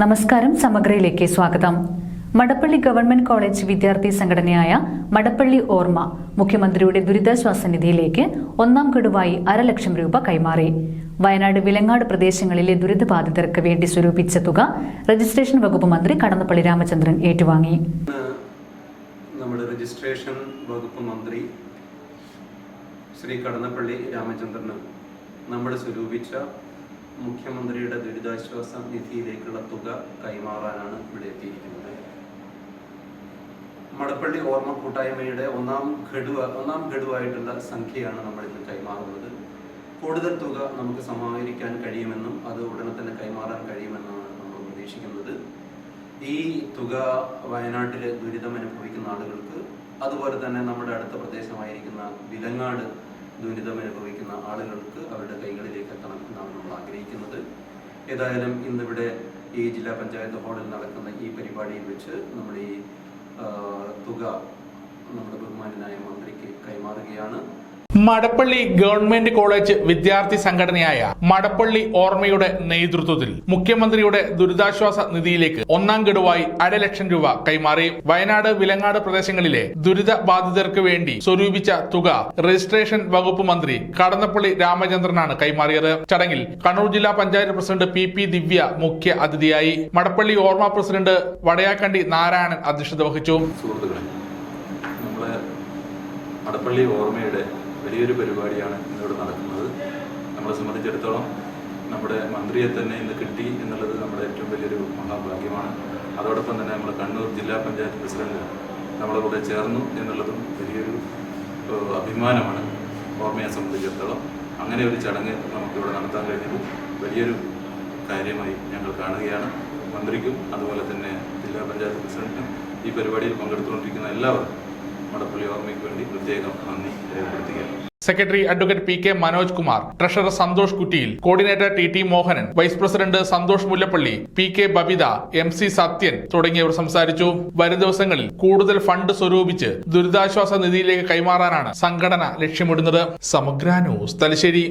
നമസ്കാരം. സമഗ്രയിലേക്ക് സ്വാഗതം. Madappally government college വിദ്യാർത്ഥി സംഘടനയായ മടപ്പള്ളി ഓർമ്മ മുഖ്യമന്ത്രിയുടെ ദുരിതാശ്വാസ നിധിയിലേക്ക് ഒന്നാം ഗഡുവായി 1.5 ലക്ഷം രൂപ കൈമാറി. വയനാട് വിലങ്ങാട് പ്രദേശങ്ങളിലെ ദുരിതബാധിതർക്ക് വേണ്ടി സ്വരൂപിച്ച തുക രജിസ്ട്രേഷൻ വകുപ്പ് മന്ത്രി കടന്നപ്പള്ളി രാമചന്ദ്രൻ ഏറ്റുവാങ്ങി. നമ്മുടെ രജിസ്ട്രേഷൻ വകുപ്പ് മന്ത്രി ശ്രീ കടന്നപ്പള്ളി രാമചന്ദ്രന് നമ്മൾ സ്വരൂപിച്ച മുഖ്യമന്ത്രിയുടെ ദുരിതാശ്വാസ നിധിയിലേക്കുള്ള തുക കൈമാറാനാണ് ഇവിടെ എത്തിയിരിക്കുന്നത്. മടപ്പള്ളി ഓർമ്മ കൂട്ടായ്മയുടെ ഒന്നാം ഗഡുവായിട്ടുള്ള സംഖ്യയാണ് നമ്മൾ ഇന്ന് കൈമാറുന്നത്. കൂടുതൽ തുക നമുക്ക് സമാഹരിക്കാൻ കഴിയുമെന്നും അത് ഉടനെ തന്നെ കൈമാറാൻ കഴിയുമെന്നാണ് നമ്മൾ പ്രതീക്ഷിക്കുന്നത്. ഈ തുക വയനാട്ടിലെ ദുരിതം അനുഭവിക്കുന്ന ആളുകൾക്ക്, അതുപോലെ തന്നെ നമ്മുടെ അടുത്ത പ്രദേശമായിരിക്കുന്ന വിലങ്ങാട് ദുരിതം അനുഭവിക്കുന്ന ആളുകൾക്ക് അവരുടെ കൈകളിലേക്ക് എത്തണം എന്നാണ് നമ്മൾ ആഗ്രഹിക്കുന്നത്. ഏതായാലും ഇന്നിവിടെ ഈ ജില്ലാ പഞ്ചായത്ത് ഹാളിൽ നടക്കുന്ന ഈ പരിപാടിയിൽ വെച്ച് നമ്മൾ ഈ തുക നമ്മുടെ ബഹുമാനായ മന്ത്രിക്ക് കൈമാറുകയാണ്. മടപ്പള്ളി ഗവൺമെന്റ് കോളേജ് വിദ്യാർത്ഥി സംഘടനയായ മടപ്പള്ളി ഓർമ്മയുടെ നേതൃത്വത്തിൽ മുഖ്യമന്ത്രിയുടെ ദുരിതാശ്വാസ നിധിയിലേക്ക് ഒന്നാം ഗഡുവായി 1.5 ലക്ഷം രൂപ കൈമാറി. വയനാട് വിലങ്ങാട് പ്രദേശങ്ങളിലെ ദുരിത ബാധിതർക്ക് വേണ്ടി സ്വരൂപിച്ച തുക രജിസ്ട്രേഷൻ വകുപ്പ് മന്ത്രി കടന്നപ്പള്ളി രാമചന്ദ്രനാണ് കൈമാറിയത്. ചടങ്ങിൽ കണ്ണൂർ ജില്ലാ പഞ്ചായത്ത് പ്രസിഡന്റ് പി ദിവ്യ മുഖ്യ അതിഥിയായി. മടപ്പള്ളി ഓർമ്മ പ്രസിഡന്റ് വടയാക്കണ്ടി നാരായണൻ അധ്യക്ഷത വഹിച്ചു. മടപ്പള്ളി ഓർമ്മയുടെ വലിയൊരു പരിപാടിയാണ് ഇന്നിവിടെ നടക്കുന്നത്. നമ്മളെ സംബന്ധിച്ചിടത്തോളം നമ്മുടെ മന്ത്രിയെ തന്നെ ഇന്ന് കിട്ടി എന്നുള്ളത് നമ്മുടെ ഏറ്റവും വലിയൊരു മഹാഭാഗ്യമാണ്. അതോടൊപ്പം തന്നെ നമ്മുടെ കണ്ണൂർ ജില്ലാ പഞ്ചായത്ത് പ്രസിഡന്റ് നമ്മളെ കൂടെ ചേർന്നു എന്നുള്ളതും വലിയൊരു അഭിമാനമാണ് ഓർമ്മയെ സംബന്ധിച്ചിടത്തോളം. അങ്ങനെ ഒരു ചടങ്ങ് നമുക്കിവിടെ നടത്താൻ കഴിഞ്ഞത് വലിയൊരു കാര്യമായി ഞങ്ങൾ കാണുകയാണ്. മന്ത്രിക്കും അതുപോലെ തന്നെ ജില്ലാ പഞ്ചായത്ത് പ്രസിഡന്റിനും ഈ പരിപാടിയിൽ പങ്കെടുത്തുകൊണ്ടിരിക്കുന്ന എല്ലാവർക്കും മടപ്പള്ളി ഓർമ്മയ്ക്ക് വേണ്ടി പ്രത്യേകം നന്ദി രേഖപ്പെടുത്തുകയാണ്. Secretary advocate P K Manoj Kumar, treasurer Santhosh Kuttiyil, coordinator T Mohanan, vice president Santhosh Mullappally, P K Babitha, MC Sathyan തുടങ്ങിയവർ സംസാരിച്ചു. വരും ദിവസങ്ങളിൽ കൂടുതൽ ഫണ്ട് സ്വരൂപിച്ച് ദുരിതാശ്വാസ നിധിയിലേക്ക് കൈമാറാനാണ് സംഘടന ലക്ഷ്യമിടുന്നത്. സമഗ്ര ന്യൂസ്, തലശ്ശേരി.